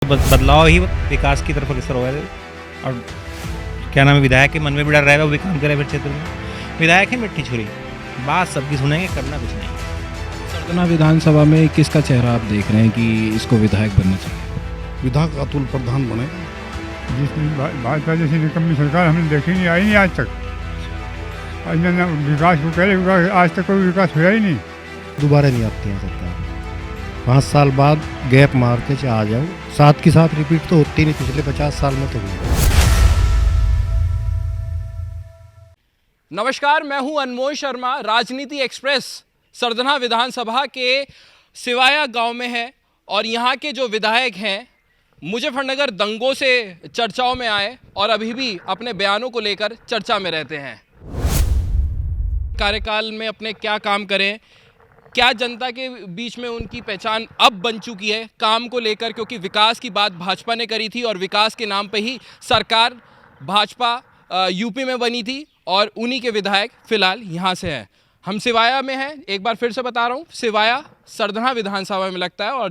बदलाव ही विकास की तरफ अग्रसर होगा। और क्या नाम है, विधायक के मन में भी डर रहेगा, वो भी काम करे फिर क्षेत्र में। विधायक है मिट्टी छुरी, बात सबकी सुनेंगे, करना कुछ नहीं। सरदना विधानसभा में किसका चेहरा आप देख रहे हैं कि इसको विधायक बनना चाहिए? विधायक अतुल प्रधान बने। जिसमें भाजपा जैसी निकम्मी सरकार हमने देखी नहीं, आई नहीं आज तक। विकास को कह रहे, आज तक कोई विकास हुआ ही नहीं। दोबारा नहीं आती है सरकार, 5 साल बाद गैप मार के आ जाओ, साथ के साथ रिपीट तो होती नहीं, पिछले 50 साल में तो हुई। नमस्कार, मैं हूं अनमोल शर्मा। राजनीति एक्सप्रेस सरदना विधानसभा के सिवाया गांव में है और यहां के जो विधायक हैं मुजफ्फरनगर दंगों से चर्चाओं में आए और अभी भी अपने बयानों को लेकर चर्चा में रहते हैं। कार्यकाल में अपने क्या काम करें, क्या जनता के बीच में उनकी पहचान अब बन चुकी है काम को लेकर, क्योंकि विकास की बात भाजपा ने करी थी और विकास के नाम पे ही सरकार भाजपा यूपी में बनी थी और उन्हीं के विधायक फिलहाल यहाँ से हैं। हम सिवाया में हैं, एक बार फिर से बता रहा हूँ, सिवाया सरदना विधानसभा में लगता है और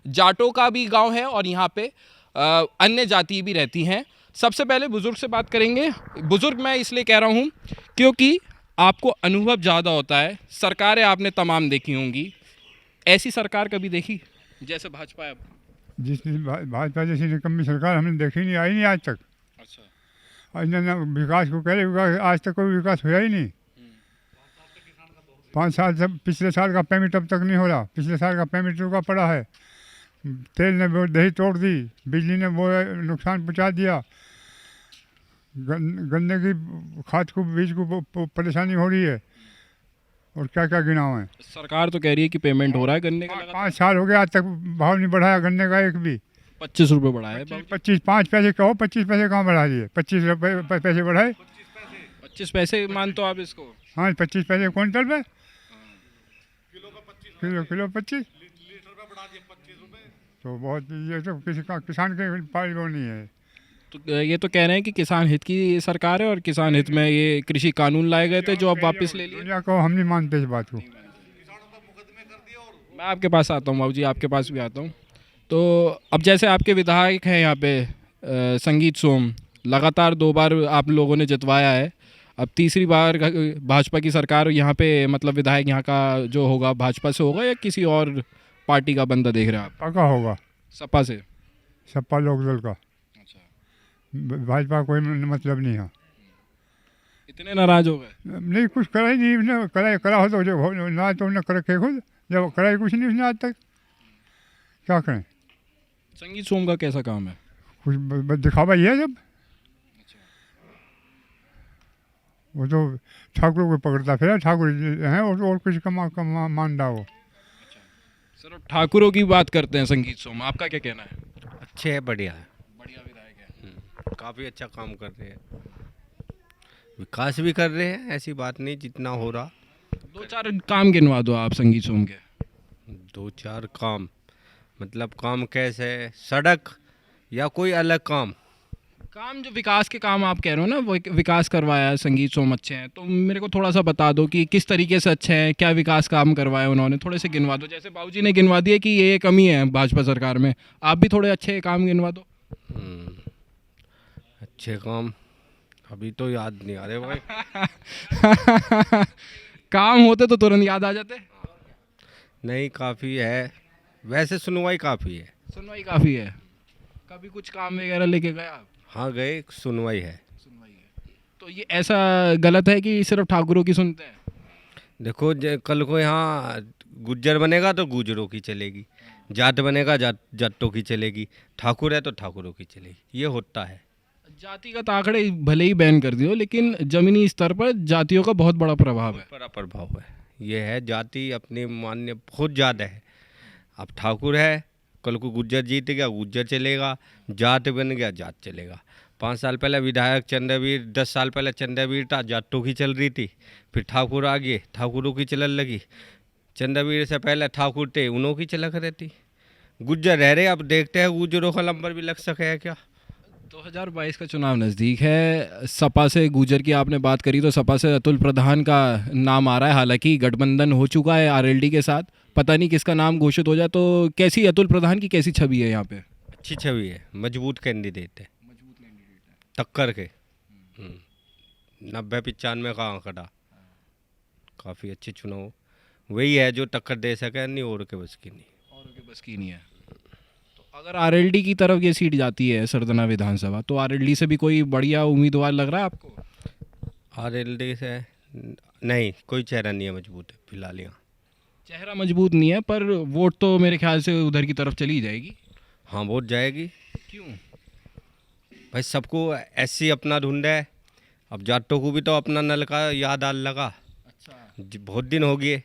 जाटों का भी गांव है और यहाँ पे अन्य जाति भी रहती हैं। सबसे पहले बुज़ुर्ग से बात करेंगे। बुज़ुर्ग मैं इसलिए कह रहा हूँ क्योंकि आपको अनुभव ज़्यादा होता है, सरकारें आपने तमाम देखी होंगी, ऐसी सरकार कभी देखी जैसे भाजपा है? जिसमें भाजपा जैसी निकम्मी सरकार हमने देखी नहीं, आई नहीं आज तक। अच्छा, विकास को कह रहे, आज तक कोई विकास हुआ ही नहीं। 5 साल से पिछले साल का पेमेंट अब तक नहीं हो रहा, पिछले साल का पेमेंट रुका पड़ा है। तेल ने वो दही तोड़ दी, बिजली ने वो नुकसान पहुंचा दिया, गन्ने की खाद को बीज को परेशानी हो रही है, और क्या क्या गिनाओ है। सरकार तो कह रही है कि पेमेंट हो रहा है गन्ने का। 5 साल हो गया, आज तक भाव नहीं बढ़ाया गन्ने का एक भी। 25 रुपये बढ़ाया है। 5 पैसे कहो, 25 पैसे कहाँ बढ़ा दिए? 25 रुपये पैसे बढ़ाए। 25 पैसे मानते हो आप इसको? हाँ, 25 पैसे क्विंटल पे, किलो 25 तो बहुत, ये तो किसी का किसान के पाई वो नहीं है। तो ये तो कह रहे हैं कि किसान हित की सरकार है और किसान हित में ये कृषि कानून लाए गए थे जो अब वापस ले लिए। दुनिया को हम नहीं मानते इस बात को। मैं आपके पास आता हूँ बाबू जी, आपके पास भी आता हूँ। तो अब जैसे आपके विधायक हैं यहाँ पे संगीत सोम, लगातार 2 बार आप लोगों ने जितवाया है, अब तीसरी बार भाजपा की सरकार यहाँ पे, मतलब विधायक यहाँ का जो होगा भाजपा से होगा या किसी और पार्टी का बंदा देख रहे हैं आप? पक्का होगा सपा से। सपा लोकदल का। भाजपा कोई मतलब नहीं है। इतने नाराज हो गए? नहीं, कुछ करा ही नहीं उसने। करा हो तो जो ना, तो उन्हें कर रखे खुद, जब करा ही कुछ नहीं उसने आज तक, क्या करें। संगीत सोम का कैसा काम है? कुछ दिखावा ही है जब। वो तो ठाकुर को पकड़ता फिर, ठाकुर हैं और कुछ का मान रहा वो। सर ठाकुरों की बात करते हैं संगीत सोम, आपका क्या कहना है? अच्छे है, बढ़िया है, बढ़िया विधायक है। काफ़ी अच्छा काम कर रहे हैं, विकास भी कर रहे हैं, ऐसी बात नहीं, जितना हो रहा। 2-4 काम गिनवा दो आप संगीत सोम के। 2-4 काम मतलब काम कैसे, सड़क या कोई अलग काम? काम जो विकास के काम आप कह रहे हो ना, वो विकास करवाया है संगीत सोम, अच्छे हैं, तो मेरे को थोड़ा सा बता दो कि किस तरीके से अच्छे हैं, क्या विकास काम करवाया उन्होंने, थोड़े से गिनवा दो। जैसे बाबूजी ने गिनवा दिया कि ये कमी है भाजपा सरकार में, आप भी थोड़े अच्छे काम गिनवा दो। अच्छे काम अभी तो याद नहीं आ रहे भाई। काम होते तो तुरंत याद आ जाते। नहीं, काफ़ी है वैसे, सुनवाई काफ़ी है। सुनवाई काफ़ी है। कभी कुछ काम वगैरह लेके गए आप? हाँ गए, सुनवाई है। सुनवाई है। तो ये ऐसा गलत है कि सिर्फ ठाकुरों की सुनते हैं? देखो, कल को यहाँ गुज्जर बनेगा तो गुजरों की चलेगी, जाट बनेगा जाटों की चलेगी, ठाकुर है तो ठाकुरों की चलेगी, ये होता है। जातिगत आंकड़े भले ही बैन कर दियो, लेकिन जमीनी स्तर पर जातियों का बहुत बड़ा प्रभाव है। बड़ा प्रभाव है, ये है, जाति अपनी मान्य बहुत ज़्यादा है। अब ठाकुर है, कल को गुज्जर जीत गया, गुज्जर चलेगा, जाट बन गया, जाट चलेगा। 5 साल पहले विधायक चंद्रवीर, 10 साल पहले चंद्रवीर था, जाटों की चल रही थी, फिर ठाकुर आ गए, ठाकुरों की चलन लगी। चंद्रवीर से पहले ठाकुर थे, उन्हों की चलक रहती। गुज्जर रह रहे, अब देखते हैं गुज्जरों का नंबर भी लग सके है क्या। 2022 का चुनाव नज़दीक है। सपा से गुजर की आपने बात करी, तो सपा से अतुल प्रधान का नाम आ रहा है, हालांकि गठबंधन हो चुका है आरएलडी के साथ, पता नहीं किसका नाम घोषित हो जाए। तो कैसी अतुल प्रधान की कैसी छवि है यहाँ पे? अच्छी छवि है, मजबूत कैंडिडेट है, टक्कर के 90-95 का आंकड़ा, काफ़ी अच्छे चुनाव वही है जो टक्कर दे सके, नहीं और के बस की नहीं। और के बस की नहीं है। तो अगर आरएलडी की तरफ ये सीट जाती है सरदना विधानसभा, तो आरएलडी से भी कोई बढ़िया उम्मीदवार लग रहा है आपको? आरएलडी से नहीं, कोई चेहरा नहीं है मजबूत है फिलहाल यहाँ। चेहरा मजबूत नहीं है, पर वोट तो मेरे ख्याल से उधर की तरफ चली जाएगी। हाँ वोट जाएगी, क्यों? भाई सबको ऐसी अपना ढूंढ है, अब जाटों को भी तो अपना नल का याद आल लगा। अच्छा, बहुत दिन हो गए,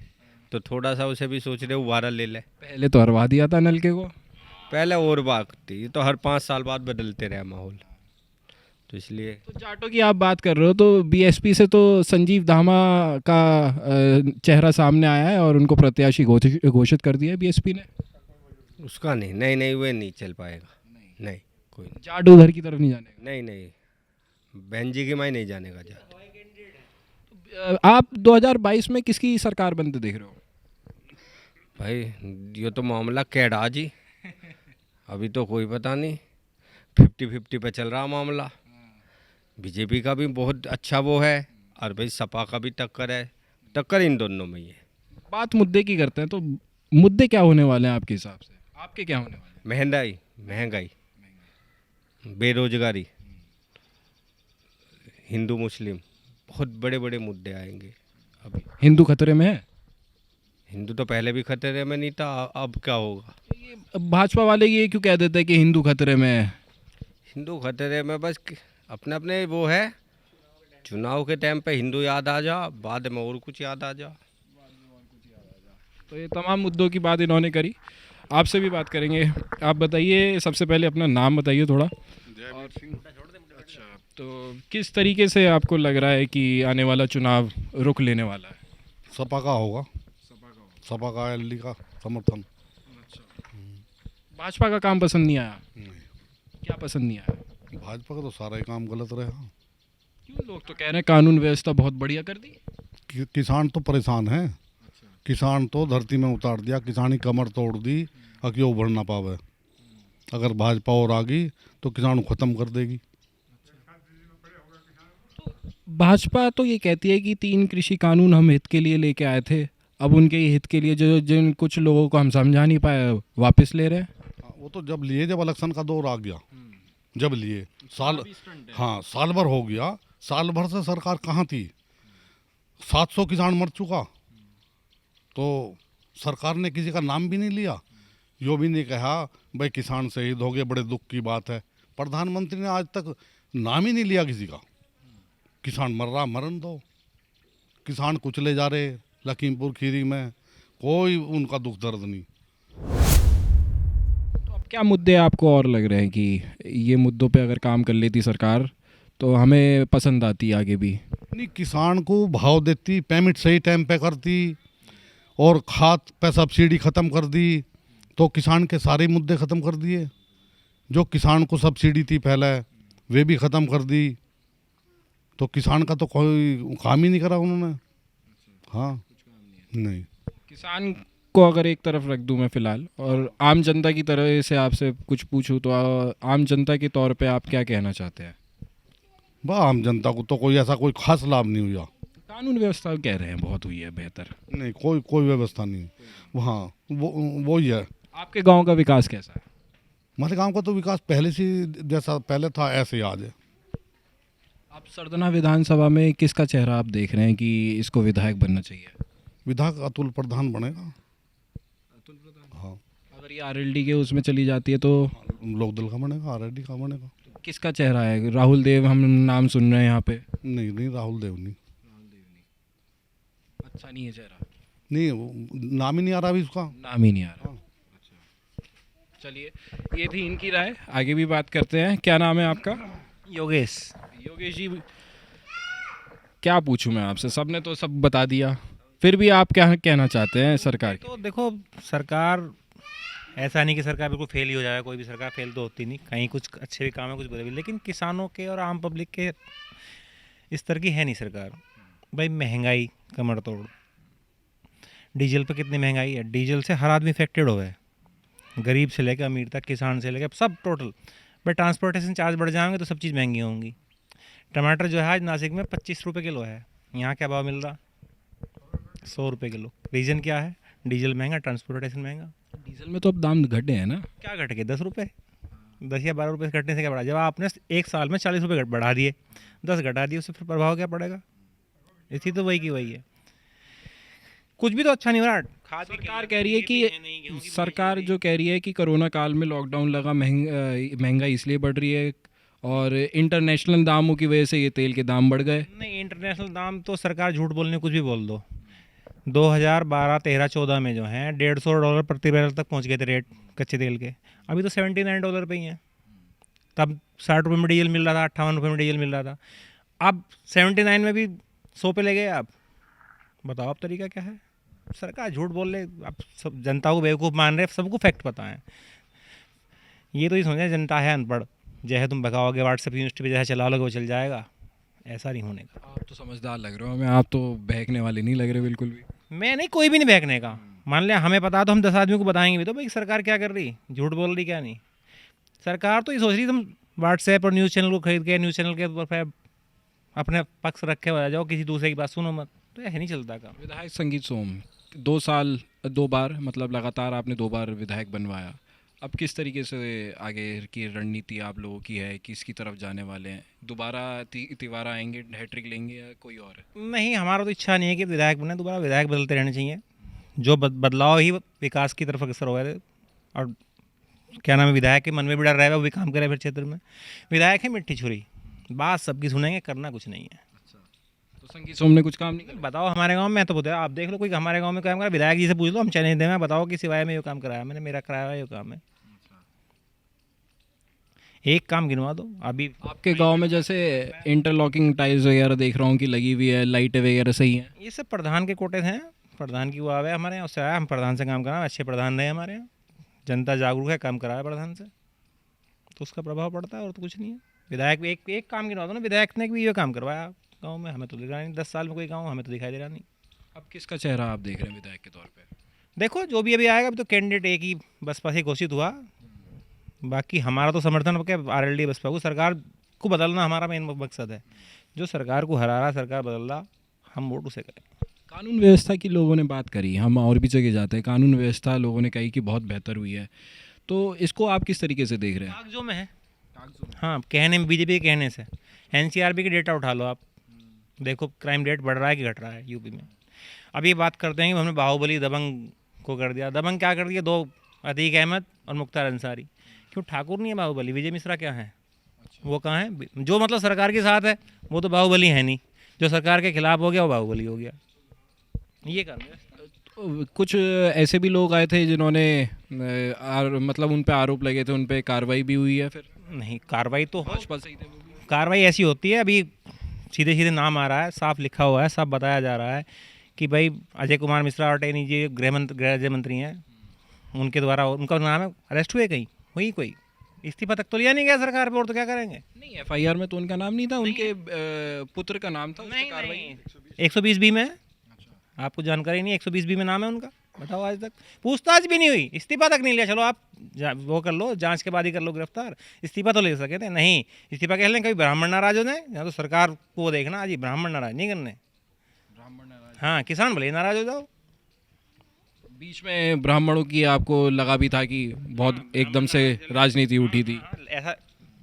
तो थोड़ा सा उसे भी सोच रहे उबारा ले ले। पहले तो हरवा दिया था नलके को। पहले और बात थी, ये तो हर 5 साल बाद बदलते रहे माहौल, तो इसलिए। तो जाटों की आप बात कर रहे हो, तो बीएसपी से तो संजीव धामा का चेहरा सामने आया है और उनको प्रत्याशी घोषित कर दिया है बीएसपी ने। उसका नहीं, नहीं नहीं वे नहीं चल पाएगा, नहीं कोई नहीं, जाट उधर की तरफ नहीं जाने नहीं नहीं, बहन जी की माई नहीं जाने का जाट। आप 2022 में किसकी सरकार बनते देख रहे हो? भाई ये तो मामला कैडा जी, अभी तो कोई पता नहीं, 50-50 पे चल रहा मामला। बीजेपी का भी बहुत अच्छा वो है, और भाई सपा का भी टक्कर है, टक्कर इन दोनों में ही है। बात मुद्दे की करते हैं, तो मुद्दे क्या होने वाले हैं आपके हिसाब से? आपके क्या होने वाले हैं? महंगाई, बेरोजगारी, हिंदू मुस्लिम, बहुत बड़े बड़े मुद्दे आएंगे अभी। हिंदू खतरे में है? हिंदू तो पहले भी खतरे में नहीं था, अब क्या होगा? ये भाजपा वाले ये क्यों कह देते हैं कि हिंदू खतरे में है? हिंदू खतरे में बस अपने अपने वो है, चुनाव के टाइम पे हिंदू याद आ जा, बाद में और कुछ याद आ जा। तो ये तमाम मुद्दों की बात इन्होंने करी। आपसे भी बात करेंगे। आप बताइए, सबसे पहले अपना नाम बताइए थोड़ा। अच्छा, तो किस तरीके से आपको लग रहा है कि आने वाला चुनाव रुख लेने वाला है? सपा का होगा, सपा का एलडी का समर्थन। भाजपा का काम पसंद नहीं आया? नहीं, क्या पसंद नहीं आया? भाजपा का तो सारा ही काम गलत रहा। क्यों? लोग तो कह रहे हैं कानून व्यवस्था बहुत बढ़िया कर दी। किसान तो परेशान है, किसान तो धरती में उतार दिया, किसान ही कमर तोड़ दी, अकी उभर ना पावे। अगर भाजपा और आ गई तो किसान को ख़त्म कर देगी। भाजपा तो ये कहती है कि 3 कृषि कानून हम हित के लिए लेके आए थे, अब उनके हित के लिए जो जिन कुछ लोगों को हम समझा नहीं पाए वापस ले रहे हैं। वो तो जब लिए, जब इलेक्शन का दौर आ गया, जब लिए साल भर हो गया, साल भर से सरकार कहाँ थी? 700 किसान मर चुका, तो सरकार ने किसी का नाम भी नहीं लिया, यो भी नहीं कहा भाई किसान शहीद हो गए, बड़े दुख की बात है। प्रधानमंत्री ने आज तक नाम ही नहीं लिया किसी का। किसान मर रहा, मरन दो। किसान कुचले जा रहे लखीमपुर खीरी में, कोई उनका दुख दर्द नहीं। तो अब क्या मुद्दे आपको और लग रहे हैं कि ये मुद्दों पे अगर काम कर लेती सरकार तो हमें पसंद आती आगे भी? नहीं, किसान को भाव देती, पेमेंट सही टाइम पे करती, और खाद पे सब्सिडी ख़त्म कर दी, तो किसान के सारे मुद्दे ख़त्म कर दिए। जो किसान को सब्सिडी थी पहले, वे भी ख़त्म कर दी, तो किसान का तो कोई काम ही नहीं करा उन्होंने। हाँ, नहीं। किसान को अगर एक तरफ रख दूं मैं फ़िलहाल, और आम जनता की तरह से आपसे कुछ पूछूं, तो आम जनता के तौर पे आप क्या कहना चाहते हैं? वाह, आम जनता को तो कोई ऐसा कोई खास लाभ नहीं हुआ। कानून व्यवस्था कह रहे हैं बहुत हुई है बेहतर। नहीं, कोई व्यवस्था नहीं वहाँ, वो ही है। आपके गांव का विकास कैसा है? हमारे गांव का तो विकास पहले से जैसा पहले था ऐसे ही आज है। आप सरदना विधानसभा में किसका चेहरा आप देख रहे हैं कि इसको विधायक बनना चाहिए? विधायक अतुल प्रधान बनेगा। हाँ, अगर ये आरएलडी के उसमें चली जाती है तो लोकदल का बनेगा, आरएलडी का बनेगा। किसका चेहरा है? राहुल देव हम नाम सुन रहे हैं यहाँ पे। नहीं, राहुल देव नहीं। अच्छा नहीं है चेहरा? नहीं, नाम ही नहीं आ रहा अभी उसका। नाम ही नहीं आ रहा। चलिए, ये थी इनकी राय, आगे भी बात करते हैं। क्या नाम है आपका? योगेश। योगेश जी, क्या पूछूं मैं आपसे? सबने तो सब बता दिया, फिर भी आप क्या कहना चाहते हैं सरकार की? तो देखो, सरकार ऐसा नहीं कि सरकार बिल्कुल फेल ही हो जाएगा, कोई भी सरकार फेल तो होती नहीं, कहीं कुछ अच्छे भी काम है, कुछ बुरे भी, लेकिन किसानों के और आम पब्लिक के इस तरह की है नहीं सरकार। भाई महंगाई कमर तोड़, डीजल पे कितनी महंगाई है, डीजल से हर आदमी इफेक्टेड हो गए। गरीब से लेकर अमीर तक, किसान से लेकर सब टोटल। भाई ट्रांसपोर्टेशन चार्ज बढ़ जाएंगे तो सब चीज़ महंगी होंगी। टमाटर जो है आज नासिक में 25 रुपये किलो है, यहाँ क्या भाव मिल रहा? 100 रुपये किलो। रीज़न क्या है? डीजल महंगा, ट्रांसपोर्टेशन महंगा। डीजल में तो अब दाम घटे हैं ना। क्या घट गए? 10 रुपये, 10 या 12 रुपये घटने से क्या बढ़ा? जब आपने एक साल में 40 रुपये बढ़ा दिए, 10 घटा दिए, उससे फिर प्रभाव क्या पड़ेगा? इसी तो वही की वही है, कुछ भी तो अच्छा नहीं हो रहा। खाद की सरकार कह रही है कि सरकार जो कह रही है कि कोरोना काल में लॉकडाउन लगा, महंगाई इसलिए बढ़ रही है और इंटरनेशनल दामों की वजह से ये तेल के दाम बढ़ गए। नहीं, इंटरनेशनल दाम तो सरकार झूठ बोलने कुछ भी बोल दो। 2012, 13, 14 में जो हैं $150 प्रति बैरल तक पहुंच गए थे रेट कच्चे तेल के। अभी तो $79 पे ही हैं। तब 60 रुपये में डीजल मिल रहा था, 58 रुपये में डीजल मिल रहा था। अब 79 में भी 100 पे ले गए आप। बताओ अब तरीका क्या है? सरकार झूठ बोल रहे, अब सब जनता को बेवकूफ़ मान रहे, सबको फैक्ट पता है। ये तो ये समझे जनता है अनपढ़, जैसे तुम भगाओगे व्हाट्सएप यूनिवर्सिटी पे जैसे चला लोगे वो चल जाएगा, ऐसा नहीं होने का। आप तो समझदार लग रहे हो हमें, आप तो बहकने वाले नहीं लग रहे बिल्कुल भी। मैं नहीं, कोई भी नहीं बहकने का। मान लिया हमें पता तो हम 10 आदमियों को बताएंगे भी तो भाई सरकार क्या कर रही, झूठ बोल रही क्या नहीं। सरकार तो ये सोच रही तुम व्हाट्सएप और न्यूज़ चैनल को खरीद के न्यूज़ चैनल के ऊपर अपने पक्ष रखे हो जाओ, किसी दूसरे की बात सुनो मत, तो ऐसे नहीं चलता काम। विधायक संगीत सोम 2 बार मतलब लगातार आपने 2 बार विधायक बनवाया। अब किस तरीके से आगे की रणनीति आप लोगों की है, किसकी तरफ जाने वाले हैं? दोबारा तिवारा आएंगे, हैट्रिक लेंगे या कोई और? नहीं, हमारा तो इच्छा नहीं है कि विधायक बने दोबारा। विधायक बदलते रहने चाहिए, जो बदलाव ही विकास की तरफ अग्रसर हो गए। और क्या नाम है, विधायक के मन में भी डर रहेगा, वो भी काम करे फिर क्षेत्र में। विधायक है मिट्टी छुरी, बात सबकी सुनेंगे, करना कुछ नहीं है। तो संगीत सोम ने कुछ काम नहीं किया? बताओ हमारे गांव में, तो बताओ आप देख लो कोई हमारे गांव में काम करा, विधायक जी से पूछ लो, हम चैलेंज दें, बताओ कि सिवाय में ये काम कराया मैंने, मेरा कराया हुआ ये काम है। एक काम गिनवा दो अभी। आपके गांव में जैसे इंटरलॉकिंग टाइल्स वगैरह देख रहा हूँ कि लगी हुई है, लाइटें वगैरह सही हैं? ये सब प्रधान के कोटे हैं, प्रधान की वो आवे हमारे यहाँ, उससे आया, हम प्रधान से काम कराए, अच्छे प्रधान रहे हमारे यहाँ, जनता जागरूक है, काम कराया प्रधान से, तो उसका प्रभाव पड़ता है और तो कुछ नहीं है। विधायक एक काम गिनवा दो ना, विधायक ने भी ये काम करवाया गाँव में, हमें तो दिख रहा नहीं, 10 साल में कोई गाँव हमें तो दिखाई दे रहा नहीं। अब किसका चेहरा आप देख रहे हैं विधायक के तौर पे? देखो जो भी अभी आएगा, अभी तो कैंडिडेट एक ही बसपा से घोषित हुआ, बाकी हमारा तो समर्थन क्या RLD बसपा को, सरकार को बदलना हमारा मेन मकसद है। जो सरकार को हरा रहा, सरकार बदल रहा, हम वोट उसे करें। कानून व्यवस्था की लोगों ने बात करी, हम और भी जगह जाते हैं, कानून व्यवस्था लोगों ने कही कि बहुत बेहतर हुई है, तो इसको आप किस तरीके से देख रहे हैं? कागजों में है, हाँ, कहने में, बीजेपी के कहने से। NCRB के डेटा उठा लो आप, देखो क्राइम रेट बढ़ रहा है कि घट रहा है यूपी में। अभी बात करते हैं कि हमने बाहुबली दबंग को कर दिया। दबंग क्या कर दिया? 2 अतीक अहमद और मुख्तार अंसारी। क्यों? ठाकुर नहीं है बाहुबली, विजय मिश्रा क्या है? वो कहाँ है? जो मतलब सरकार के साथ है वो तो बाहुबली है नहीं, जो सरकार के खिलाफ हो गया वो बाहुबली हो गया। ये कर तो कुछ ऐसे भी लोग आए थे जिन्होंने मतलब उन पे आरोप लगे थे, उन पे कार्रवाई भी हुई है? फिर नहीं, कार्रवाई तो भाजपा से ही थे वो भी? कार्रवाई ऐसी होती है, अभी सीधे सीधे नाम आ रहा है, साफ लिखा हुआ है, साफ बताया जा रहा है कि भाई अजय कुमार मिश्रा अटेनी जी गृह राज्य मंत्री हैं, उनके द्वारा उनका नाम है, अरेस्ट हुए कहीं, वही कोई इस्तीफा तक तो लिया नहीं गया सरकार पे, और तो क्या करेंगे? नहीं, FIR में तो उनका नाम नहीं था, उनके पुत्र का नाम था। उस पे नहीं, कार्रवाई 120B में है, आपको जानकारी नहीं? 120B में नाम है उनका, बताओ आज तक पूछताछ भी नहीं हुई, इस्तीफा तक नहीं लिया। चलो आप वो कर लो, जांच के बाद ही कर लो गिरफ्तार, इस्तीफा तो ले सके थे। नहीं, इस्तीफा कह लें कभी ब्राह्मण नाराज हो जाए, यहाँ तो सरकार को वो देखना, आज ब्राह्मण नाराज नहीं करने, हाँ, किसान भले ही नाराज हो जाओ। बीच में ब्राह्मणों की आपको लगा भी था कि बहुत एकदम से राजनीति उठी थी? हाँ, ऐसा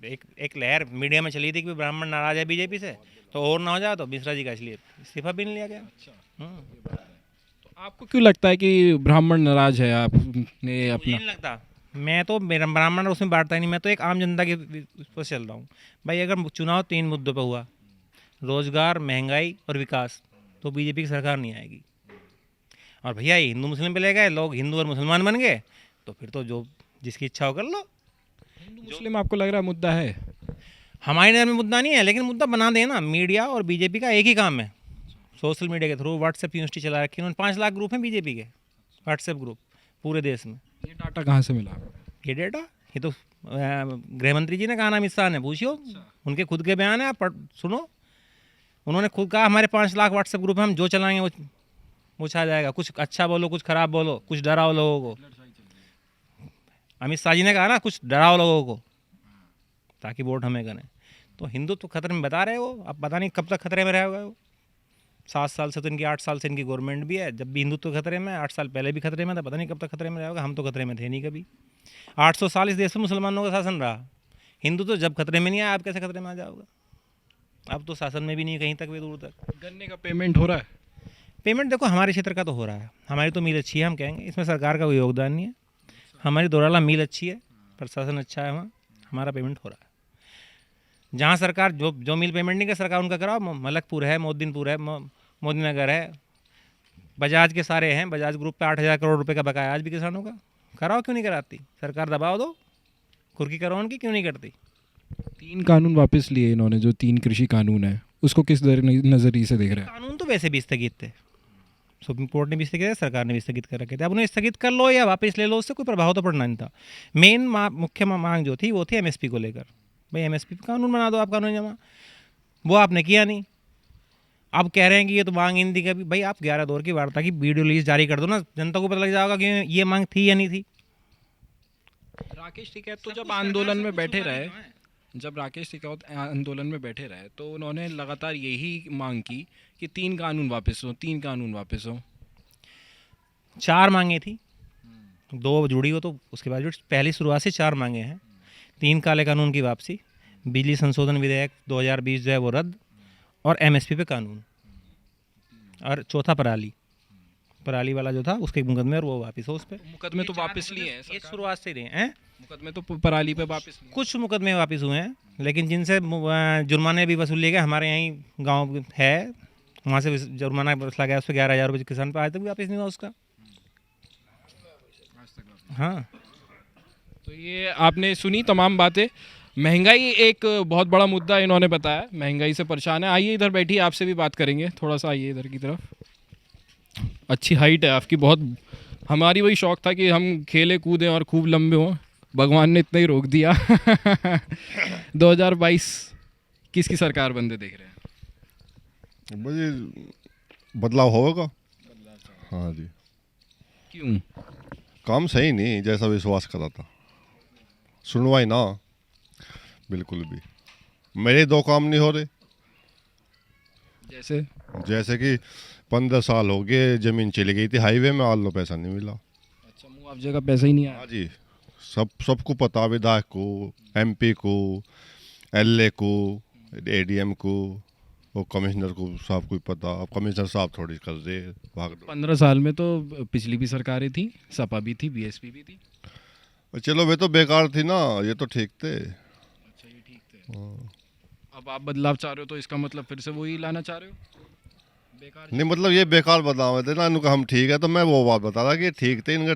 एक लहर मीडिया में चली थी कि ब्राह्मण नाराज है बीजेपी से, तो और ना हो जाए, तो मिश्रा जी का इसलिए इस्तीफा भी नहीं लिया गया। तो आपको क्यों लगता है कि ब्राह्मण नाराज है? आपने अपना नहीं लगता, मैं तो मेरा ब्राह्मण उसमें बांटता ही नहीं, मैं तो एक आम जनता के उस पर चल रहा हूँ। भाई अगर चुनाव 3 मुद्दों पर हुआ, रोजगार, महंगाई और विकास, तो बीजेपी की सरकार नहीं आएगी। और भैया ये हिंदू मुस्लिम पे ले गए, लोग हिंदू और मुसलमान बन गए, तो फिर तो जो जिसकी इच्छा हो कर लो। हिंदू मुस्लिम आपको लग रहा है मुद्दा है? हमारे नज़र में मुद्दा नहीं है, लेकिन मुद्दा बना देना। मीडिया और बीजेपी का एक ही काम है, सोशल मीडिया के थ्रू व्हाट्सएप यूनिवर्सिटी चला रखी है उन्होंने, 5 लाख ग्रुप हैं बीजेपी के व्हाट्सएप ग्रुप पूरे देश में। ये डाटा कहाँ से मिला? ये डेटा ये तो गृह मंत्री जी ने कहा, नाम इस्सान है, पूछियो, उनके खुद के बयान है, आप सुनो। उन्होंने खुद कहा हमारे 5 लाख व्हाट्सएप ग्रुप हैं, हम जो चलाएंगे वो छा जाएगा। कुछ अच्छा बोलो, कुछ खराब बोलो, कुछ डराओ लोगों को, अमित शाह जी ने कहा ना कुछ डराओ लोगों को ताकि वोट हमें करें। तो हिंदुत्व खतरे में बता रहे हो, अब पता नहीं कब तक खतरे में रहेगा वो। 7 साल से तो इनकी 8 साल से इनकी गवर्नमेंट भी है, जब भी हिंदुत्व खतरे में, 8 साल पहले भी खतरे में था, पता नहीं कब तक खतरे में रहेगा। हम तो खतरे में थे नहीं कभी। 800 साल इस देश में मुसलमानों का शासन रहा, हिंदू तो जब खतरे में नहीं आया, आप कैसे खतरे में आ जाओगे? अब तो शासन में भी नहीं कहीं तक भी दूर तक। गन्ने का पेमेंट हो रहा है? पेमेंट देखो हमारे क्षेत्र का तो हो रहा है, हमारी तो मील अच्छी है, हम कहेंगे इसमें सरकार का कोई योगदान नहीं है। हमारी दोराला मील अच्छी है, प्रशासन अच्छा है, वहाँ हमारा पेमेंट हो रहा है। जहाँ सरकार जो मील पेमेंट नहीं कर सरकार उनका कराओ। मलकपुर है, मोदीनपुर है, मोदी नगर है, बजाज के सारे हैं, बजाज ग्रुप पे 8,000 करोड़ रुपए का बकाया आज भी किसानों का। कराओ, क्यों नहीं कराती सरकार? दबाओ दो, कुर्की करो उनकी, क्यों नहीं करती? 3 कानून वापस लिए इन्होंने, जो 3 कृषि कानून है, उसको किस नज़रिए से देख रहे हैं? कानून तो वैसे भी स्थगित थे, सुप्रीम कोर्ट ने भी स्थगित किया, सरकार ने भी स्थगित कर रखे थे। अब उन्हें स्थगित कर लो या वापस ले लो, उससे कोई प्रभाव तो पड़ना नहीं था। मेन मुख्य मांग जो थी वो थी एमएसपी को लेकर। भाई एमएसपी पे कानून बना दो आप, कानून जमा, वो आपने किया नहीं। अब कह रहे हैं कि ये तो मांग हिंदी का भी। भाई आप 11 दौर की वार्ता की वीडियो रिलीज जारी कर दो ना, जनता को पता लग जाएगा कि ये मांग थी या नहीं थी। राकेश टिकैत तो जब आंदोलन में बैठे रहे, जब राकेश टिकैत आंदोलन में बैठे रहे तो उन्होंने लगातार यही मांग की कि 3 कानून वापस हो, 3 कानून वापस हो। 4 मांगे थी, 2 जुड़ी हो, तो उसके बाद जो पहली शुरुआत से 4 मांगे हैं। 3 काले कानून की वापसी, बिजली संशोधन विधेयक 2020 जो है वो रद्द, और एमएसपी पे कानून, और चौथा पराली वाला जो था उसके मुकदमे और वो वापस हो उस पर। मुकदमे तो वापस लिए हैं ये सरकार। शुरुआत से ही रहे हैं। मुकदमे तो पराली पे वापस लिए। कुछ मुकदमे वापस हुए हैं, लेकिन जिनसे जुर्माने भी वसूल लिए गए, हमारे यहीं गांव है, वहाँ से जुर्माना वसूला गया, उस पर 11,000 रुपये किसान पे आज तक भी वापस नहीं हुआ उसका। हाँ, तो ये आपने सुनी तमाम बातें। महंगाई एक बहुत बड़ा मुद्दा इन्होंने बताया, महंगाई से परेशान है। आइए इधर बैठिए, आपसे भी बात करेंगे, थोड़ा सा आइए इधर की तरफ। अच्छी हाइट है आपकी, बहुत। हमारी वही शौक था कि हम खेले कूदें और खूब लंबे हों, भगवान ने इतना ही रोक दिया। 2022 किसकी सरकार बनते देख रहे हैं? भाई बदलाव होगा। हाँ जी। क्यों? काम सही नहीं जैसा विश्वास करा था, सुनवाई ना बिल्कुल भी। मेरे 2 काम नहीं हो रहे। जैसे कि 15 साल हो गए, जमीन चली गई थी हाईवे में, आलो पैसा नहीं मिला। अच्छा, मुआवजे का पैसा ही नहीं आया? हाँ जी, सबको पता, विधायक को, एमपी को, एलए को, एडीएम को, वो कमिश्नर को, साहब को पता। अब कमिश्नर साहब थोड़ी कर दे भाग दो। 15 साल में तो पिछली भी सरकारें थी, सपा भी थी, बीएसपी भी थी। चलो वे तो बेकार थी ना, ये तो ठीक थे। अच्छा, ये ठीक थे। अब आप बदलाव चाह रहे हो, तो इसका मतलब फिर से वही लाना चाह रहे हो? बेकार नहीं, मतलब ये बेकार बदलाव थे ना, इनका हम ठीक है, तो मैं वो बात बता रहा कि ठीक थे, इनका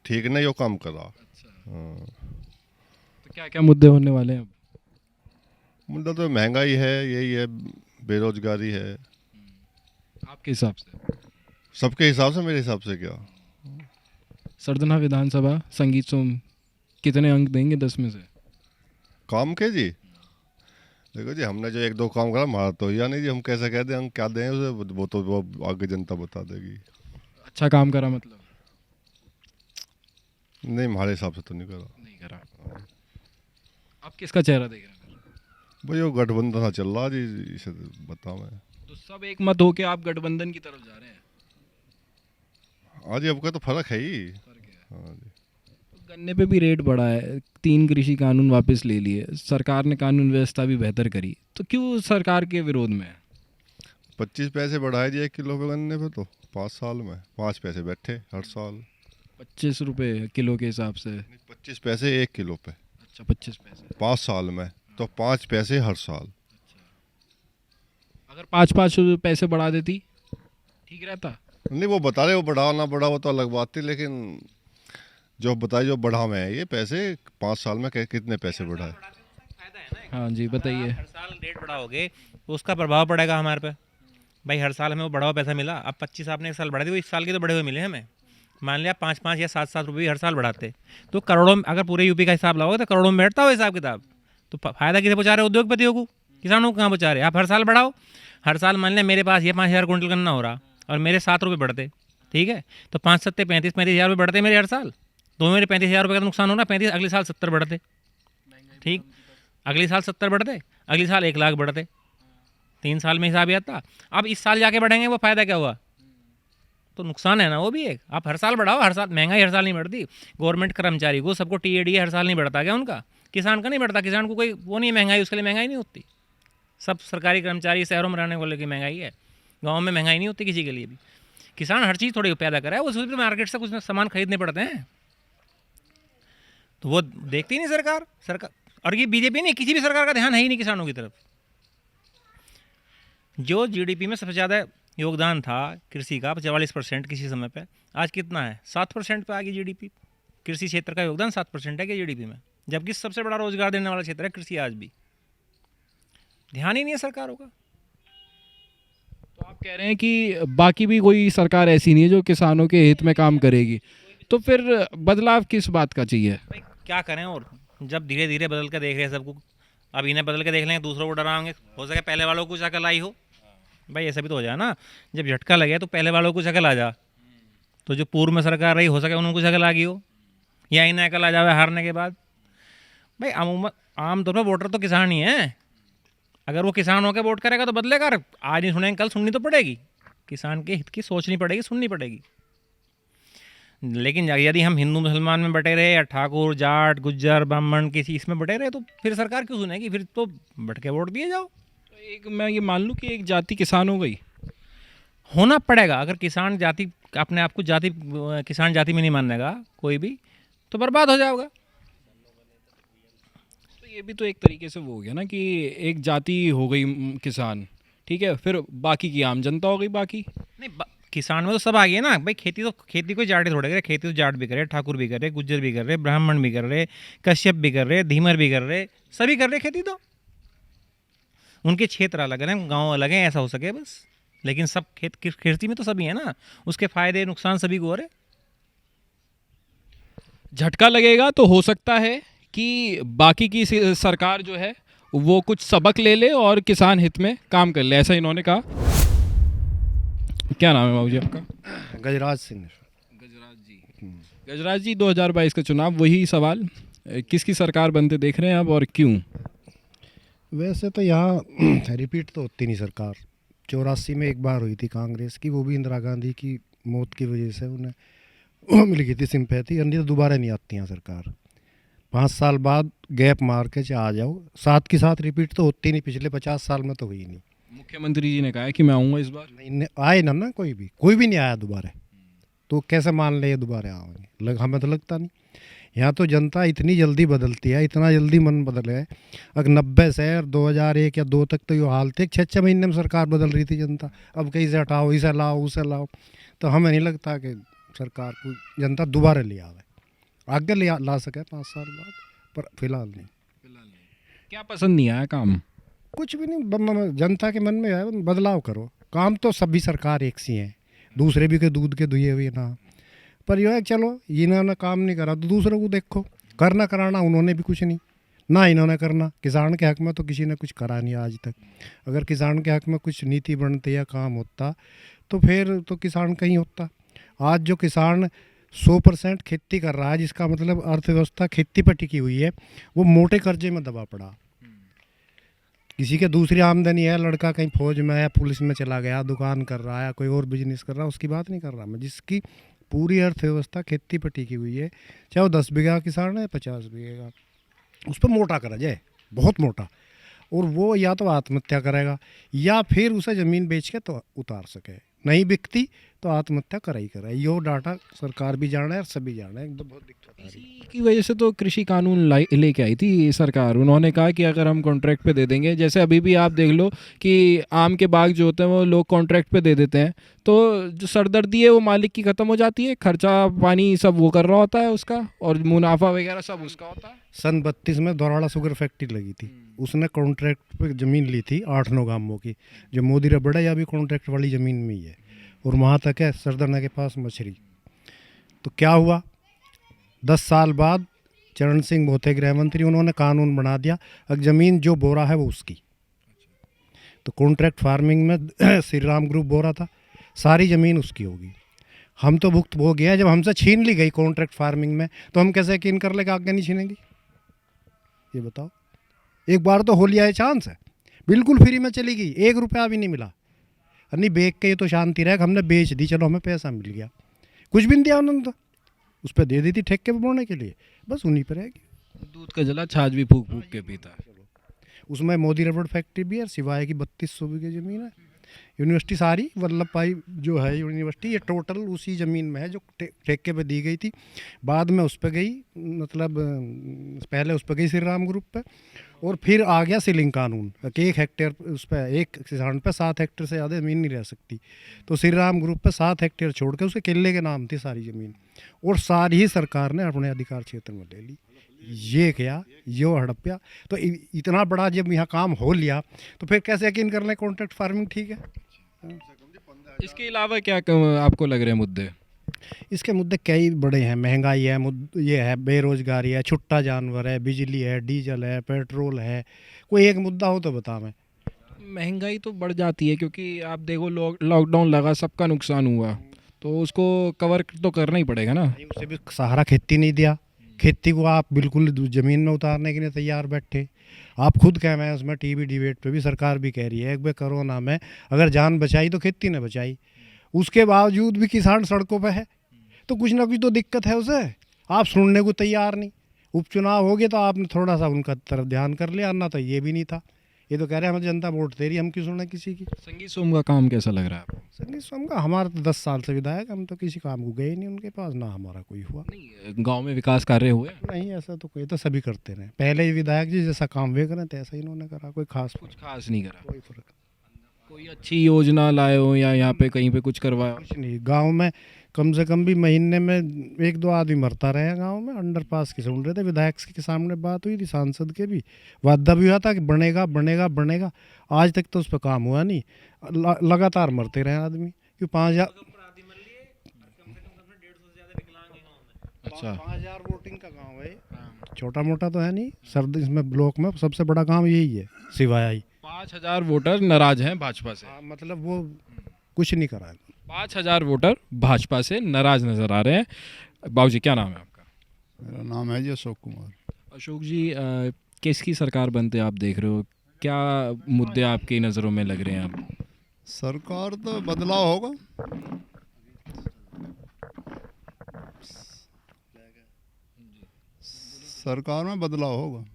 ठीक नहीं वो काम करा। हाँ। तो क्या क्या मुद्दे होने वाले हैं अब? मुद्दा तो महंगाई है, यही है, बेरोजगारी है। आपके हिसाब से? सबके हिसाब से, मेरे हिसाब से क्या। सरदना विधानसभा संगीत सोम कितने अंक देंगे 10 में से? काम के जी देखो जी, हमने जो 1-2 काम करा, हमारा तो या नहीं जी, हम कैसे कह दें, हम क्या दें उसे, वो तो वो आगे जनता बता देगी। अच्छा काम करा मतलब? नहीं, हमारे हिसाब से तो नहीं करा। नहीं करा। आप किसका चेहरा देख रहे हैं? भाई वो गठबंधन सा चल रहा जी, इसे बताओ मैं। तो सब एक मत हो के आप गठबंधन की तरफ जा रहे हैं? हाँ जी, अब का तो फर्क है ही। फर्क है। हाँ जी। गन्ने पे भी रेट बढ़ा है, 3 कृषि कानून वापस ले लिए, सरकार ने कानून व्यवस्था भी बेहतर करी, तो क्यों सरकार के विरोध में है? 25 पैसे बढ़ाए जी 1 किलो पे गन्ने पे, तो 5 साल में 5 पैसे बैठे हर साल। 25 रुपये किलो के हिसाब से? 25 पैसे 1 किलो पे। अच्छा, 25 पैसे 5 साल में, तो 5 पैसे हर साल। अगर 5-5 पैसे बढ़ा देती ठीक रहता? नहीं, वो बता रहे, वो बढ़ाओ ना बढ़ाओ तो अलग बात थी, लेकिन जो बताइए जो बढ़ा में है ये पैसे 5 साल में कितने पैसे बढ़ाए। हाँ जी, बताइए। हर साल रेट बढ़ाओगे तो उसका प्रभाव पड़ेगा हमारे पे। भाई हर साल हमें वो बढ़ा हुआ पैसा मिला, अब 25 आपने 1 साल बढ़ा दी, वो 1 साल के तो बढ़े हुए मिले हमें। मान लिया 5-5 या 7-7 रुपये हर साल बढ़ाते, तो करोड़ों में, अगर पूरे यूपी का हिसाब लगाओगे तो करोड़ों में बैठता हो हिसाब किताब। तो फायदा किसे पहुँचा रहे हो? उद्योगपतियों को, किसानों को कहाँ पहुँचा रहे? आप हर साल बढ़ाओ। हर साल मान लिया मेरे पास ये 5,000 कुंटल गन्ना हो रहा और मेरे 7 रुपये बढ़ते, ठीक है, तो 5 7 35 हज़ार रुपये बढ़ते मेरे हर साल। तो मेरे 35,000 रुपये का नुकसान होना, 35 अगले साल 70 बढ़ते, ठीक, अगले साल 70 बढ़ते, अगले साल 1 लाख बढ़ते, 3 साल में हिसाब याद था। अब इस साल जाके बढ़ेंगे, वो फ़ायदा क्या हुआ? तो नुकसान है ना वो भी एक। आप हर साल बढ़ाओ, हर साल महंगाई हर साल नहीं बढ़ती। गवर्नमेंट कर्मचारी को सबको TAD हर साल नहीं बढ़ता क्या उनका? किसान का नहीं बढ़ता, किसान को कोई वो नहीं महंगाई, उसके लिए महंगाई नहीं होती। सब सरकारी कर्मचारी शहरों में रहने वाले की महंगाई है, गाँव में महंगाई नहीं होती किसी के लिए भी। किसान हर चीज़ थोड़ी पैदा करे, उस भी मार्केट से कुछ सामान खरीदने पड़ते हैं, तो वो देखती नहीं सरकार। और ये बीजेपी नहीं, किसी भी सरकार का ध्यान है ही नहीं किसानों की तरफ। जो GDP में सबसे ज़्यादा योगदान था कृषि का 44% किसी समय पे, आज कितना है? 7% पे आ गई GDP। कृषि क्षेत्र का योगदान 7% है कि GDP में, जबकि सबसे बड़ा रोजगार देने वाला क्षेत्र है कृषि। आज भी ध्यान ही नहीं है सरकारों का। तो आप कह रहे हैं कि बाकी भी कोई सरकार ऐसी नहीं है जो किसानों के हित में काम करेगी, तो फिर बदलाव किस बात का चाहिए? भाई क्या करें, और जब धीरे धीरे बदल के देख रहे हैं सबको, अब इन्हें बदल के देख लेंगे, दूसरों को डराएंगे, हो सके पहले वालों को अकल आई हो। भाई ऐसा भी तो हो जाए ना, जब झटका लगे तो पहले वालों को अकल आ जा, तो जो पूर्व में सरकार रही हो सके उनको कुछ अकल आ गई हो, या इन्हें अकल आ जाए हारने के बाद। भाई आमतौर पर वोटर तो किसान ही है। अगर वो किसान होकर वोट करेगा तो बदलेगा। आज नहीं सुनेंगे, कल सुननी तो पड़ेगी। किसान के हित की सोचनी पड़ेगी, सुननी पड़ेगी। लेकिन यदि हम हिंदू मुसलमान में बटे रहे, या ठाकुर जाट गुज्जर ब्राह्मण किसी इसमें बटे रहे, तो फिर सरकार क्यों सुनेगी? फिर तो बट के वोट दिए जाओ। तो एक मैं ये मान लूँ कि एक जाति किसान हो गई, होना पड़ेगा। अगर किसान जाति अपने आप को किसान जाति में नहीं मानेगा कोई भी, तो बर्बाद हो जाएगा। तो ये भी तो एक तरीके से वो हो गया ना कि एक जाति हो गई किसान, ठीक है, फिर बाकी की आम जनता हो गई। बाकी नहीं, किसान में तो सब आ गए ना भाई। खेती कोई जाट थोड़े करे, खेती तो जाट भी करे, ठाकुर भी करे, गुज्जर भी कर रहे, ब्राह्मण भी कर रहे, कश्यप भी कर रहे, धीमर भी कर रहे, सभी कर रहे खेती। तो उनके क्षेत्र अलग हैं, गांव अलग हैं, ऐसा हो सके बस। लेकिन सब खेती में तो सभी है ना, उसके फायदे नुकसान सभी को हो रहे। झटका लगेगा तो हो सकता है कि बाकी की सरकार जो है वो कुछ सबक ले ले और किसान हित में काम कर ले, ऐसा इन्होंने कहा। क्या नाम है बाबूजी आपका? गजराज सिंह। गजराज जी, 2022 का चुनाव, वही सवाल, किसकी सरकार बनते देख रहे हैं अब और क्यों? वैसे तो यहाँ रिपीट तो होती नहीं सरकार। 84 में एक बार हुई थी कांग्रेस की, वो भी इंदिरा गांधी की मौत की वजह से उन्हें मिल गई थी सिंपैथी। अन्य तो दोबारा नहीं आती हैं सरकार। 5 साल बाद गैप मार के आ जाओ, साथ के साथ रिपीट तो होती नहीं। पिछले 50 साल में तो हुई नहीं। मुख्यमंत्री जी ने कहा है कि मैं आऊँगा इस बार। नहीं आए ना कोई भी नहीं आया दोबारा, तो कैसे मान ले ये दोबारा आएंगे? हमें तो लगता नहीं। यहाँ तो जनता इतनी जल्दी बदलती है, इतना जल्दी मन बदल है। अगर 90 से 2001 या 2 तक तो ये हाल थे, 6-6 महीने में सरकार बदल रही थी जनता। अब कहीं से हटाओ, इसे लाओ, उसे लाओ, तो हमें नहीं लगता कि सरकार को जनता दोबारा ले आवे। आगे ला सके 5 साल बाद, पर फिलहाल नहीं। क्या पसंद नहीं आया काम? कुछ भी नहीं, जनता के मन में है बदलाव करो। काम तो सभी सरकार एक सी हैं, दूसरे भी के दूध के दुए हुए ना। पर यह है चलो इन्होंने काम नहीं करा तो दूसरों को देखो, करना कराना उन्होंने भी कुछ नहीं ना इन्होंने करना। किसान के हक में तो किसी ने कुछ करा नहीं आज तक। अगर किसान के हक में कुछ नीति बनती या काम होता तो फिर तो किसान कहीं होता। आज जो किसान 100% खेती कर रहा है, जिसका मतलब अर्थव्यवस्था खेती पर टिकी हुई है, वो मोटे कर्जे में दबा पड़ा। किसी के दूसरी आमदनी है, लड़का कहीं फौज में है, पुलिस में चला गया, दुकान कर रहा है, कोई और बिजनेस कर रहा है, उसकी बात नहीं कर रहा मैं। जिसकी पूरी अर्थव्यवस्था खेती पर टिकी हुई है, चाहे वो 10 बीघा किसान है 50 बीघे का, उस पर मोटा करा जाए, बहुत मोटा, और वो या तो आत्महत्या करेगा या फिर उसे ज़मीन बेच के तो उतार सके। नहीं बिकती तो आत्महत्या करा ही करा। यो डाटा सरकार भी जाना है और सभी जाना है। एकदम बहुत दिक्कत है। इसी की वजह से तो कृषि कानून लेके आई थी सरकार। उन्होंने कहा कि अगर हम कॉन्ट्रैक्ट पे दे देंगे, जैसे अभी भी आप देख लो कि आम के बाग जो होते हैं वो लोग कॉन्ट्रैक्ट पे दे देते हैं, तो जो सरदर्दी है वो मालिक की ख़त्म हो जाती है, खर्चा पानी सब वो कर रहा होता है उसका, और मुनाफा वगैरह सब उसका होता है। सन 32 में दोराड़ा शुगर फैक्ट्री लगी थी, उसने कॉन्ट्रैक्ट पे ज़मीन ली थी 8-9 गांवों की, जो मोदी रबड़ है या भी कॉन्ट्रैक्ट वाली ज़मीन में ही है, और वहाँ तक है सरदरना के पास मछली। तो क्या हुआ, 10 साल बाद चरण सिंह बोते गृह मंत्री, उन्होंने कानून बना दिया अब ज़मीन जो बोरा है वो उसकी। तो कॉन्ट्रैक्ट फार्मिंग में श्री राम ग्रुप बोरा था, सारी ज़मीन उसकी होगी। हम तो भुक्त हो गया, जब हमसे छीन ली गई कॉन्ट्रैक्ट फार्मिंग में तो हम कैसे यकीन कर ले कि आगे नहीं छीनेंगी? ये बताओ। एक बार तो हो लिया है चांस है, बिल्कुल फ्री में चली गई, 1 रुपया भी नहीं मिला। नहीं बेच के ये तो शांति रहे, हमने बेच दी, चलो हमें पैसा मिल गया, कुछ भी नहीं दिया उन्होंने तो। उस पर दे दी थी ठेके पे बोने के लिए, बस उन्हीं पर रहेगी। दूध का जला छाछ भी फूक फूक के पीता है। उसमें मोदी रबड़ फैक्ट्री भी है, सिवाय की 3200 बीघे ज़मीन है। यूनिवर्सिटी सारी वल्लभ भाई जो है यूनिवर्सिटी, ये टोटल उसी ज़मीन में है जो ठेके पे दी गई थी। बाद में उस पर गई, मतलब पहले उस पर गई श्री राम ग्रुप पे, और फिर आ गया सीलिंग कानून कि 1 हेक्टेयर उस पर, एक किसान पे 7 हेक्टेयर से ज़्यादा ज़मीन नहीं रह सकती। तो श्री राम ग्रुप पे 7 हेक्टेयर छोड़ के उसके किले के नाम थी सारी ज़मीन, और सारी ही सरकार ने अपने अधिकार क्षेत्र में ले ली। ये क्या, यो हड़प्या। तो इतना बड़ा जब यहाँ काम हो लिया तो फिर कैसे यकीन कर लें कॉन्ट्रैक्ट फार्मिंग ठीक है? इसके अलावा क्या आपको लग रहे हैं मुद्दे? इसके मुद्दे कई बड़े हैं। महंगाई है, ये है, बेरोजगारी है, छुट्टा जानवर है, बिजली है, डीजल है, पेट्रोल है। कोई एक मुद्दा हो तो बता। मैं महंगाई तो बढ़ जाती है क्योंकि आप देखो लॉकडाउन लगा, सबका नुकसान हुआ, तो उसको कवर तो करना ही पड़ेगा ना। उसे भी सहारा खेती नहीं दिया, खेती को आप बिल्कुल ज़मीन में उतारने के लिए तैयार बैठे। आप खुद कह रहे हैं, उसमें टीवी डिबेट पे भी सरकार भी कह रही है एक बार कोरोना में अगर जान बचाई तो खेती ने बचाई, उसके बावजूद भी किसान सड़कों पे है। तो कुछ ना कुछ तो दिक्कत है उसे, आप सुनने को तैयार नहीं। उपचुनाव हो गए तो आपने थोड़ा सा उनका तरफ ध्यान कर लिया, ना तो ये भी नहीं था। ये तो कह रहे हैं हमें जनता वोट दे रही, हम क्यों सुने किसी की। संगीत सोम का काम कैसा लग रहा है आपको? संगीत सोम का, हमारा तो 10 साल से विधायक, हम तो किसी काम को गए नहीं उनके पास, ना हमारा कोई हुआ। नहीं, गांव में विकास कार्य हुए? नहीं, ऐसा तो कोई, तो सभी करते रहे। पहले ही विधायक जी जैसा काम वे करें तो ऐसा ही इन्होंने करा, कोई खास कुछ खास नहीं करा। कोई फर्क कोई अच्छी योजना लाए हो या यहाँ पे कहीं पे कुछ करवाया हो? कुछ नहीं। गांव में कम से कम भी महीने में 1-2 आदमी मरता रहे गांव में। अंडरपास की सुन रहे थे, विधायक के सामने बात हुई थी, सांसद के भी वादा भी हुआ था कि बनेगा बनेगा बनेगा। आज तक तो उस पर काम हुआ नहीं, लगातार मरते रहे आदमी। क्यों 5000 अच्छा, 5000 वोटिंग का गाँव है, छोटा मोटा तो है नहीं। सर्द इसमें ब्लॉक में सबसे बड़ा गाँव यही है सिवाय। 5000 वोटर नाराज हैं भाजपा से। हाँ, मतलब वो कुछ नहीं करा है। 5000 वोटर भाजपा से नाराज नजर आ रहे हैं। बाबूजी क्या नाम है आपका? मेरा नाम है जी अशोक कुमार। अशोक जी, किसकी सरकार बनते आप देख रहे हो? क्या मुद्दे आपकी नज़रों में लग रहे हैं आप? सरकार तो बदलाव होगा। सरकार में बदलाव होगा।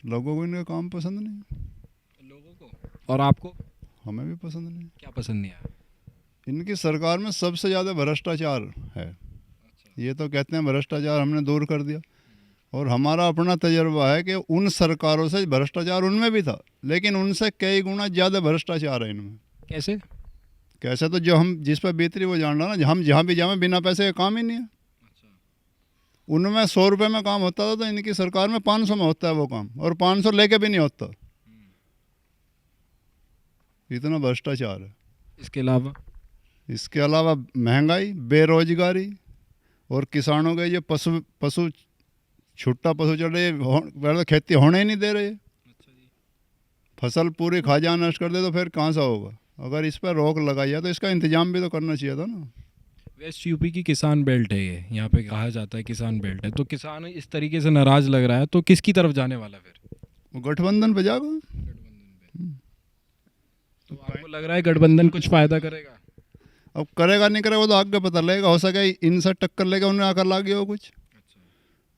लोगों को इनका काम पसंद नहीं। लोगों को और आपको? हमें भी पसंद नहीं। क्या पसंद नहीं आया? इनकी सरकार में सबसे ज़्यादा भ्रष्टाचार है। ये तो कहते हैं भ्रष्टाचार हमने दूर कर दिया, और हमारा अपना तजर्बा है कि उन सरकारों से भ्रष्टाचार उनमें भी था, लेकिन उनसे कई गुना ज़्यादा भ्रष्टाचार है इनमें। कैसे? कैसे तो जो हम जिस पर बीतरी वो जान रहा ना, हम जहाँ भी जाएं बिना पैसे का काम ही नहीं है। उनमें 100 रुपये में काम होता था, तो इनकी सरकार में 500 में होता है वो काम, और 500 लेके भी नहीं होता। इतना भ्रष्टाचार है। इसके अलावा महंगाई, बेरोजगारी, और किसानों के ये पशु छुट्टा पशु चढ़े, पहले खेती होने ही नहीं दे रहे। फसल पूरी खा जा नष्ट कर दे तो फिर कहाँ से होगा? अगर इस पर रोक लगाई है तो इसका इंतजाम भी तो करना चाहिए था ना। वेस्ट यूपी की किसान बेल्ट है ये, यहाँ पे कहा जाता है किसान बेल्ट है, तो किसान इस तरीके से नाराज लग रहा है, तो किसकी तरफ जाने वाला फिर? वो गठबंधन पे जाएगा। तो आपको लग रहा है गठबंधन कुछ फायदा करेगा? अब करेगा नहीं करेगा वो तो आगे पता लगेगा। हो सके इनसे टक्कर लेगा, उन्हें आकर ला गया हो कुछ।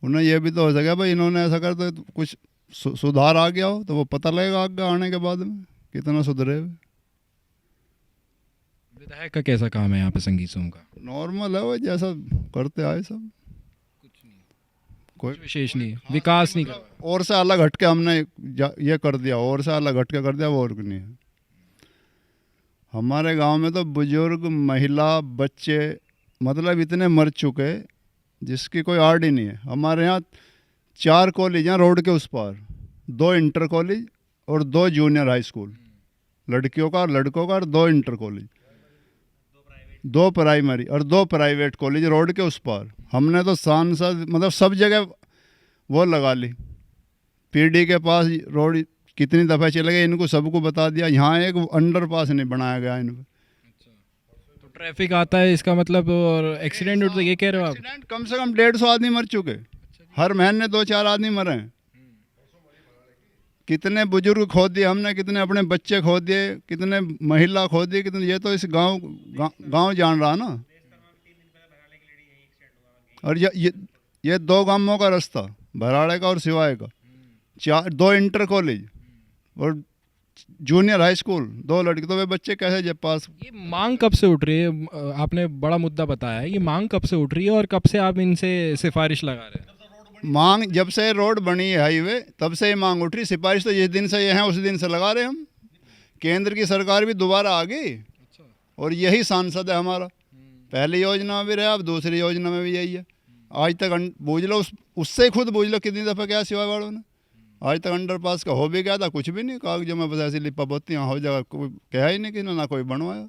उन्हें ये भी तो हो सके भाई इन्होंने ऐसा कर तो कुछ सुधार आ गया हो, तो वो पता लगेगा आगे आने के बाद में कितना सुधरे। विधायक का कैसा काम है यहाँ पे संगीत सोम का? नॉर्मल है वो, जैसा करते आए सब। कुछ विशेष नहीं है, विकास नहीं कर। और से अलग हटके हमने ये कर दिया, और से अलग हटके कर दिया, वो और नहीं है। हमारे गांव में तो बुजुर्ग, महिला, बच्चे मतलब इतने मर चुके जिसकी कोई आड़ ही नहीं है। हमारे यहाँ 4 कॉलेज हैं रोड के उस पार, 2 इंटर कॉलेज और 2 जूनियर हाई स्कूल, लड़कियों का और लड़कों का, और 2 इंटर कॉलेज, 2 प्राइमरी और 2 प्राइवेट कॉलेज रोड के उस पार। हमने तो सांसद मतलब सब जगह वो लगा ली। पीडी के पास रोड कितनी दफ़ा चले गए, इनको सबको बता दिया। यहाँ एक अंडरपास नहीं बनाया गया इन पर। तो ट्रैफिक आता है इसका मतलब, और एक्सीडेंट होते ये कह रहे हो आप? एक्सीडेंट कम से कम 150 आदमी मर चुके, हर महीने 2-4 आदमी मरे हैं। कितने बुजुर्ग खो दिए हमने, कितने अपने बच्चे खो दिए, कितने महिला खो दिए, कितने, ये तो इस गांव जान रहा ना। और ये 2 गांवों का रास्ता, भराड़े का और सिवाय का, 2 इंटर कॉलेज और जूनियर हाई स्कूल, 2 लड़के, तो वे बच्चे कैसे जब पास। ये मांग कब से उठ रही है? आपने बड़ा मुद्दा बताया है, ये मांग कब से उठ रही है और कब से आप इनसे सिफारिश लगा रहे हैं? मांग जब से रोड बनी है हाईवे, तब से ये मांग उठ रही। सिफारिश तो जिस दिन से ये हैं उस दिन से लगा रहे हम। केंद्र की सरकार भी दोबारा आ गई और यही सांसद है हमारा। पहली योजना में भी रहा, अब दूसरी योजना में भी यही है। आज तक बूझ लो, उससे खुद बूझ लो कितनी दफ़ा क्या सिवाय वालों ने। आज तक अंडरपास का हो भी गया था, कुछ भी नहीं, कागजों में बस ऐसी लिपा पोती यहाँ हो जाएगा, कोई कहा ही नहीं कि ना कोई बनवाया,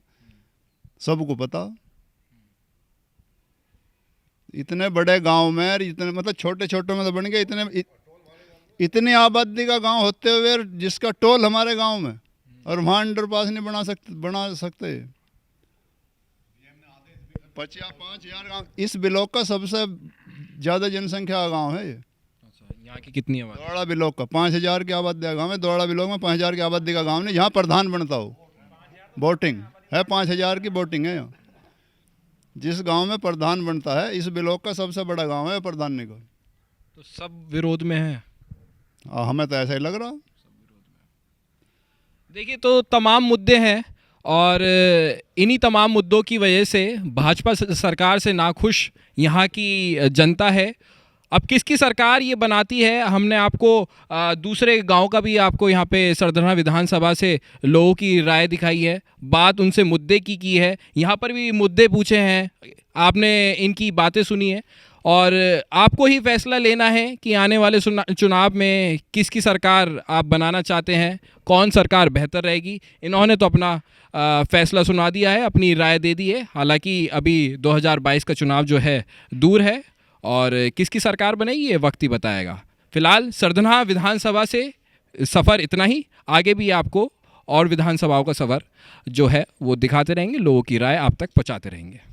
सबको पता। इतने बड़े गांव में, इतने मतलब छोटे छोटे में तो बन गए, इतनी आबादी का गांव होते हुए जिसका टोल हमारे गांव में, और वहाँ अंडरपास नहीं बना सकते। 5,000 गाँव, इस ब्लॉक का सबसे ज़्यादा जनसंख्या का गाँव है ये। यहाँ की कितनी आबादी? दोड़ा ब्लॉक का 5,000 की आबादी का गाँव है। दोड़ा ब्लॉक में 5,000 की आबादी का गाँव नहीं, यहाँ प्रधान बनता हो। वोटिंग है, 5,000 की वोटिंग है यहाँ। जिस गांव में प्रधान बनता है, इस ब्लॉक का सबसे बड़ा गांव है प्रधान निगम। तो सब विरोध में है? हमें तो ऐसा ही लग रहा। देखिए, तो तमाम मुद्दे हैं और इन्हीं तमाम मुद्दों की वजह से भाजपा सरकार से नाखुश यहाँ की जनता है। अब किसकी सरकार ये बनाती है, हमने आपको दूसरे गांव का भी आपको यहाँ पे सरधना विधानसभा से लोगों की राय दिखाई है, बात उनसे मुद्दे की है। यहाँ पर भी मुद्दे पूछे हैं, आपने इनकी बातें सुनी है और आपको ही फैसला लेना है कि आने वाले चुनाव में किसकी सरकार आप बनाना चाहते हैं, कौन सरकार बेहतर रहेगी। इन्होंने तो अपना फैसला सुना दिया है, अपनी राय दे दी है। हालांकि अभी 2022 का चुनाव जो है दूर है और किसकी सरकार बनेगी ये वक्त ही बताएगा। फिलहाल सरधना विधानसभा से सफ़र इतना ही, आगे भी आपको और विधानसभाओं का सफ़र जो है वो दिखाते रहेंगे, लोगों की राय आप तक पहुंचाते रहेंगे।